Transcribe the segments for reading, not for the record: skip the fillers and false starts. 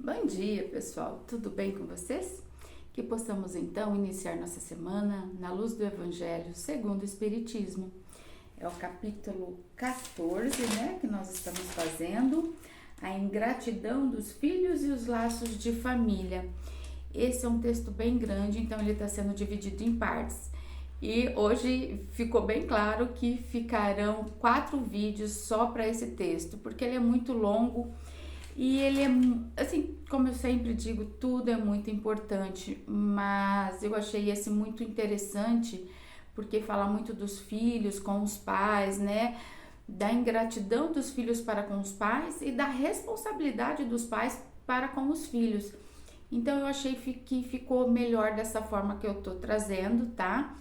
Bom dia, pessoal. Tudo bem com vocês? Que possamos então iniciar nossa semana na luz do Evangelho segundo o Espiritismo. É o capítulo 14, né, que nós estamos fazendo, a ingratidão dos filhos e os laços de família. Esse é um texto bem grande, então ele está sendo dividido em partes. E hoje ficou bem claro que ficarão 4 vídeos só para esse texto, porque ele é muito longo. E ele é, assim, como eu sempre digo, tudo é muito importante, mas eu achei esse muito interessante, porque fala muito dos filhos com os pais, né? Da ingratidão dos filhos para com os pais e da responsabilidade dos pais para com os filhos. Então eu achei que ficou melhor dessa forma que eu tô trazendo, tá?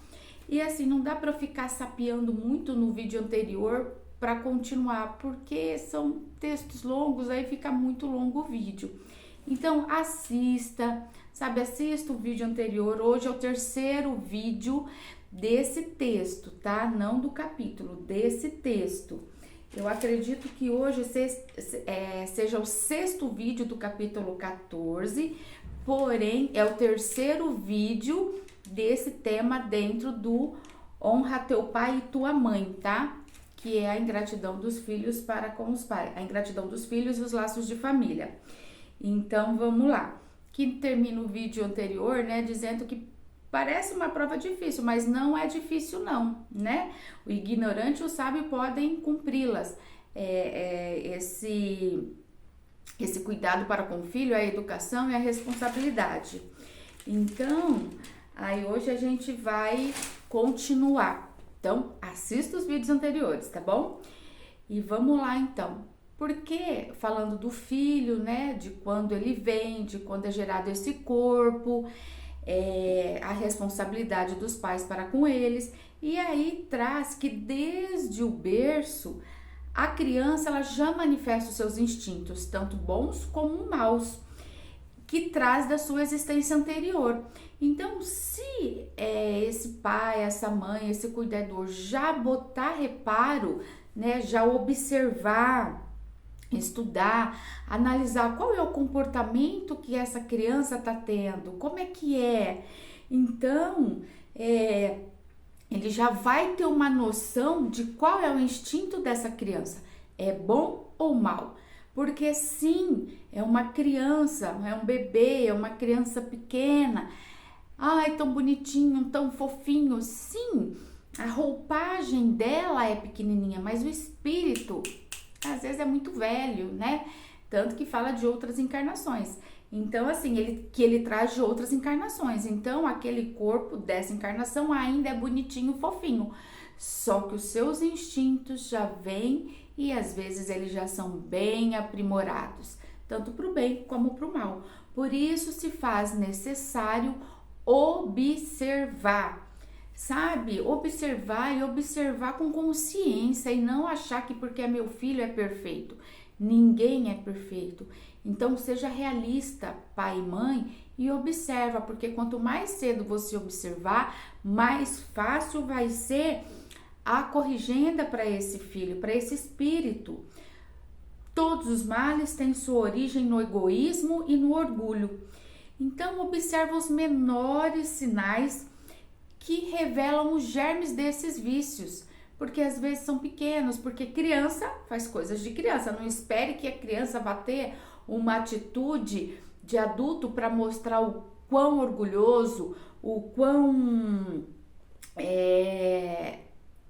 E assim, não dá para ficar sapeando muito no vídeo anterior para continuar, porque são textos longos, aí fica muito longo o vídeo. Então assista, sabe, assista o vídeo anterior. Hoje é o terceiro vídeo desse texto, tá? Não do capítulo, desse texto. Eu acredito que hoje seja o sexto vídeo do capítulo 14, porém é o terceiro vídeo desse tema dentro do Honra teu pai e tua mãe, tá? Que é a ingratidão dos filhos para com os pais, a ingratidão dos filhos e os laços de família. Então, vamos lá. Que termina o vídeo anterior, né, dizendo que parece uma prova difícil, mas não é difícil não, né? O ignorante e o sábio podem cumpri-las. Esse cuidado para com o filho, a educação e a responsabilidade. Então, aí hoje a gente vai continuar. Então, assista os vídeos anteriores, tá bom? E vamos lá, então. Porque, falando do filho, né, de quando ele vem, de quando é gerado esse corpo, a responsabilidade dos pais para com eles, e aí traz que desde o berço, a criança ela já manifesta os seus instintos, tanto bons como maus, que traz da sua existência anterior. Então, se esse pai, essa mãe, esse cuidador já botar reparo, né, já observar, estudar, analisar qual é o comportamento que essa criança está tendo, como é que é, então, ele já vai ter uma noção de qual é o instinto dessa criança, é bom ou mal. Porque sim, é uma criança, é um bebê, é uma criança pequena. Ai, tão bonitinho, tão fofinho. Sim, a roupagem dela é pequenininha, mas o espírito às vezes é muito velho, né? Tanto que fala de outras encarnações. Então, assim, ele traz de outras encarnações. Então, aquele corpo dessa encarnação ainda é bonitinho, fofinho. Só que os seus instintos já vêm e às vezes eles já são bem aprimorados, tanto para o bem como para o mal. Por isso se faz necessário observar, sabe? Observar e observar com consciência e não achar que porque é meu filho é perfeito. Ninguém é perfeito. Então seja realista, pai e mãe, e observa, porque quanto mais cedo você observar, mais fácil vai ser a corrigenda para esse filho, para esse espírito. Todos os males têm sua origem no egoísmo e no orgulho. Então, observa os menores sinais que revelam os germes desses vícios, porque às vezes são pequenos, porque criança faz coisas de criança. Não espere que a criança vá ter uma atitude de adulto para mostrar o quão orgulhoso, o quão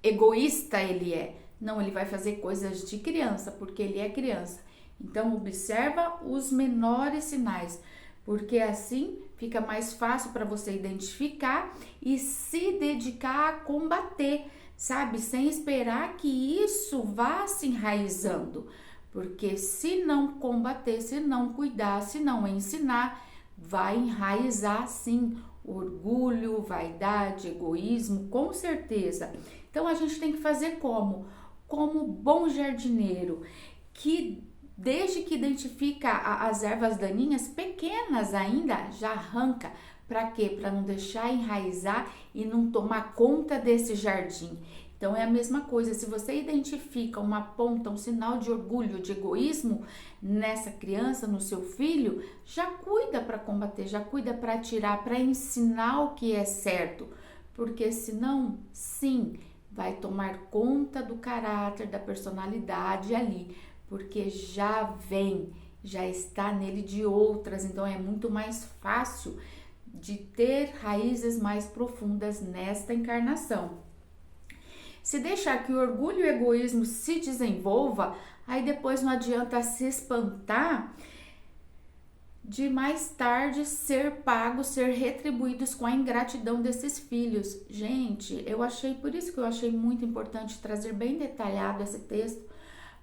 egoísta ele é. Não, ele vai fazer coisas de criança, porque ele é criança. Então, observa os menores sinais, porque assim fica mais fácil para você identificar e se dedicar a combater, sabe? Sem esperar que isso vá se enraizando. Porque se não combater, se não cuidar, se não ensinar, vai enraizar sim orgulho, vaidade, egoísmo, com certeza. Então a gente tem que fazer como bom jardineiro, que desde que identifica as ervas daninhas pequenas ainda, já arranca. Para quê? Para não deixar enraizar e não tomar conta desse jardim. Então é a mesma coisa, se você identifica uma ponta, um sinal de orgulho, de egoísmo nessa criança, no seu filho, já cuida para combater, já cuida para tirar, para ensinar o que é certo, porque senão, sim, vai tomar conta do caráter, da personalidade ali, porque já está nele de outras, então é muito mais fácil de ter raízes mais profundas nesta encarnação. Se deixar que o orgulho e o egoísmo se desenvolva, aí depois não adianta se espantar de mais tarde ser pagos, ser retribuídos com a ingratidão desses filhos. Gente, por isso que eu achei muito importante trazer bem detalhado esse texto,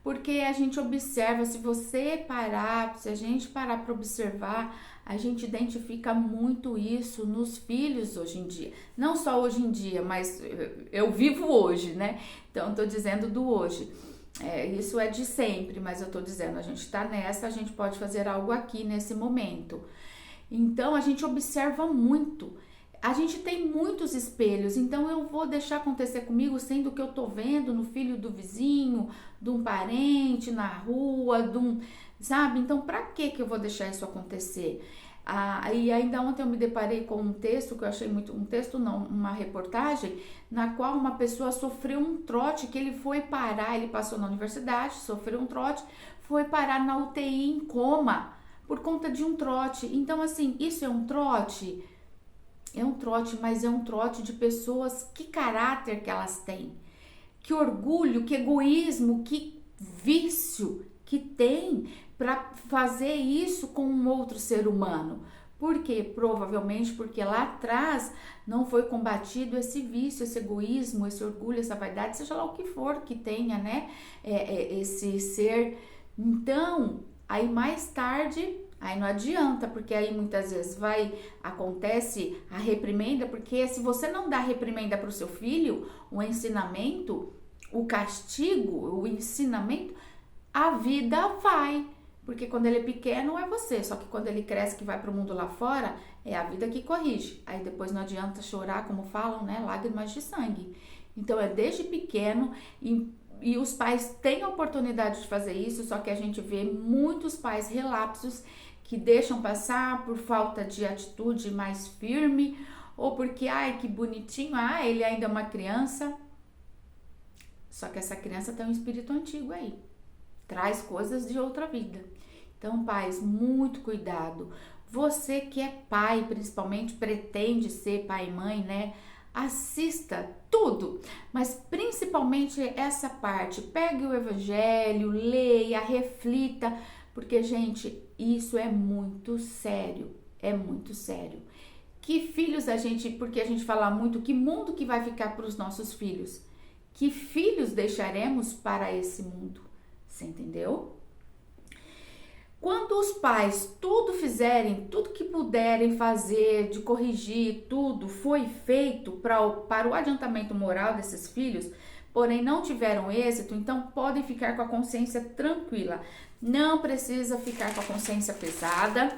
porque a gente observa, se a gente parar para observar, a gente identifica muito isso nos filhos hoje em dia. Não só hoje em dia, mas eu vivo hoje, né? Então, tô dizendo do hoje. Isso é de sempre, mas eu tô dizendo, a gente tá nessa, a gente pode fazer algo aqui nesse momento. Então, a gente observa muito. A gente tem muitos espelhos, então eu vou deixar acontecer comigo sendo que eu tô vendo no filho do vizinho, de um parente, na rua, sabe? Então, pra que eu vou deixar isso acontecer? E ainda ontem eu me deparei com um texto que eu achei uma reportagem, na qual uma pessoa sofreu um trote, que ele passou na universidade, sofreu um trote, foi parar na UTI em coma, por conta de um trote. Então, assim, isso é um trote? É um trote, mas é um trote de pessoas, que caráter que elas têm, que orgulho, que egoísmo, que vício que tem para fazer isso com um outro ser humano. Por quê? Provavelmente porque lá atrás não foi combatido esse vício, esse egoísmo, esse orgulho, essa vaidade, seja lá o que for que tenha, né? Esse ser. Então, aí mais tarde, aí não adianta, porque aí muitas vezes acontece a reprimenda, porque se você não dá reprimenda para o seu filho, o ensinamento, o castigo, o ensinamento, a vida vai. Porque quando ele é pequeno é você, só que quando ele cresce, que vai para o mundo lá fora, é a vida que corrige. Aí depois não adianta chorar, como falam, né? Lágrimas de sangue. Então é desde pequeno e os pais têm a oportunidade de fazer isso, só que a gente vê muitos pais relapsos que deixam passar por falta de atitude mais firme, ou porque, ai, que bonitinho, ele ainda é uma criança. Só que essa criança tem um espírito antigo aí, traz coisas de outra vida. Então, pais, muito cuidado. Você que é pai, principalmente, pretende ser pai e mãe, né? Assista tudo, mas principalmente essa parte. Pegue o evangelho, leia, reflita, porque, gente, isso é muito sério, Que filhos porque a gente fala muito, que mundo que vai ficar para os nossos filhos? Que filhos deixaremos para esse mundo? Você entendeu? Quando os pais tudo que puderem fazer, de corrigir, tudo foi feito para o adiantamento moral desses filhos, porém não tiveram êxito, então podem ficar com a consciência tranquila. Não precisa ficar com a consciência pesada,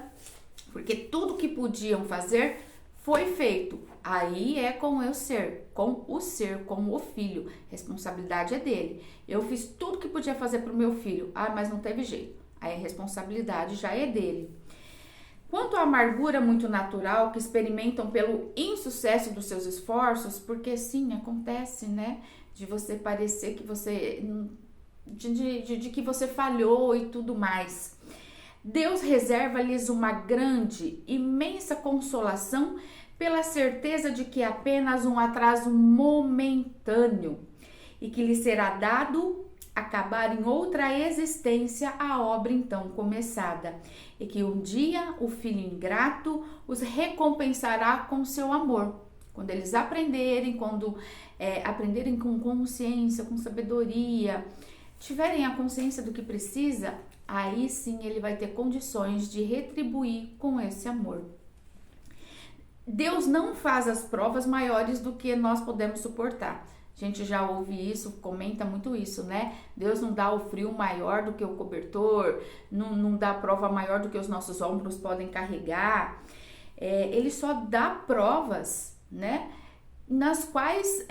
porque tudo que podiam fazer foi feito. Aí é com o filho. Responsabilidade é dele. Eu fiz tudo que podia fazer para o meu filho. Mas não teve jeito. Aí a responsabilidade já é dele. Quanto à amargura muito natural que experimentam pelo insucesso dos seus esforços, porque sim, acontece, né? De você parecer que você... de que você falhou e tudo mais. Deus reserva-lhes uma grande, imensa consolação pela certeza de que é apenas um atraso momentâneo e que lhe será dado acabar em outra existência a obra então começada, e que um dia o filho ingrato os recompensará com seu amor. Quando eles aprenderem, aprenderem com consciência, com sabedoria, tiverem a consciência do que precisa, aí sim ele vai ter condições de retribuir com esse amor. Deus não faz as provas maiores do que nós podemos suportar. A gente já ouve isso, comenta muito isso, né? Deus não dá o frio maior do que o cobertor, não dá prova maior do que os nossos ombros podem carregar. Ele só dá provas, né? Nas quais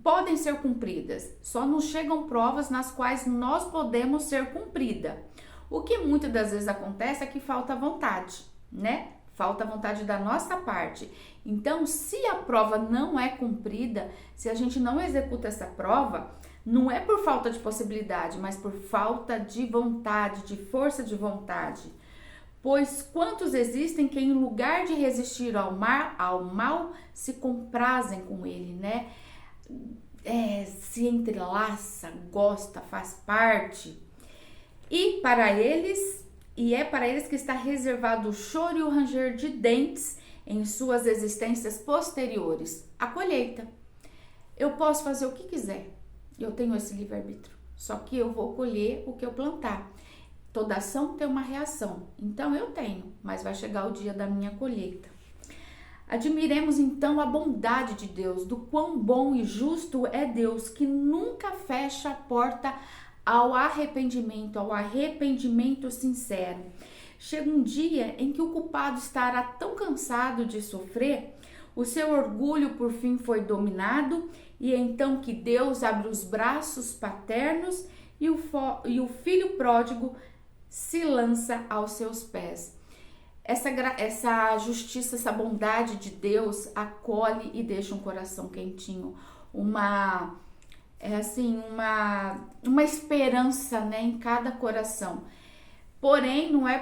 podem ser cumpridas, só nos chegam provas nas quais nós podemos ser cumprida. O que muitas das vezes acontece é que falta vontade, né? Falta vontade da nossa parte. Então, se a prova não é cumprida, se a gente não executa essa prova, não é por falta de possibilidade, mas por falta de vontade, de força de vontade. Pois quantos existem que em lugar de resistir ao mal se comprazem com ele, né? Se entrelaça, gosta, faz parte. E é para eles que está reservado o choro e o ranger de dentes em suas existências posteriores, a colheita. Eu posso fazer o que quiser, eu tenho esse livre-arbítrio, só que eu vou colher o que eu plantar. Toda ação tem uma reação, então eu tenho, mas vai chegar o dia da minha colheita. Admiremos então a bondade de Deus, do quão bom e justo é Deus, que nunca fecha a porta ao arrependimento sincero. Chega um dia em que o culpado estará tão cansado de sofrer, o seu orgulho por fim foi dominado, e então que Deus abre os braços paternos e o filho pródigo se lança aos seus pés. Essa justiça, essa bondade de Deus acolhe e deixa um coração quentinho, uma esperança, né, em cada coração. Porém, não é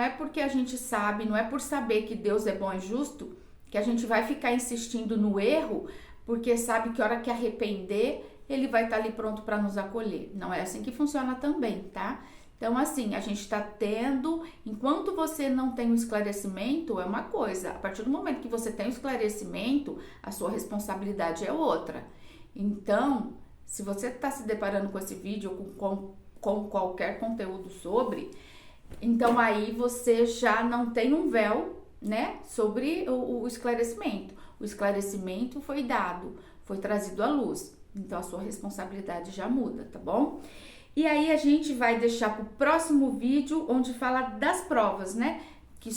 porque a gente sabe, não é por saber que Deus é bom e justo que a gente vai ficar insistindo no erro, porque sabe que a hora que arrepender, ele vai estar ali pronto para nos acolher. Não é assim que funciona também, tá? Então, assim, a gente está tendo, enquanto você não tem o esclarecimento, é uma coisa. A partir do momento que você tem o esclarecimento, a sua responsabilidade é outra. Então, se você está se deparando com esse vídeo com qualquer conteúdo sobre, então aí você já não tem um véu, né, sobre o esclarecimento. O esclarecimento foi dado, foi trazido à luz. Então, a sua responsabilidade já muda, tá bom? E aí a gente vai deixar para o próximo vídeo, onde fala das provas, né? Que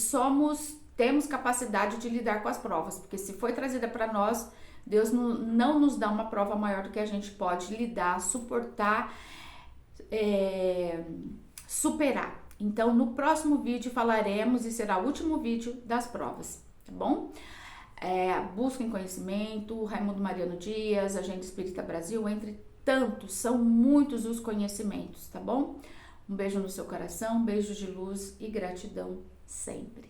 temos capacidade de lidar com as provas, porque se foi trazida para nós, Deus não nos dá uma prova maior do que a gente pode lidar, suportar, superar. Então, no próximo vídeo falaremos, e será o último vídeo, das provas, tá bom? Busquem conhecimento, Raimundo Mariano Dias, Agenda Espírita Brasil, entre tantos, são muitos os conhecimentos, tá bom? Um beijo no seu coração, beijo de luz e gratidão sempre.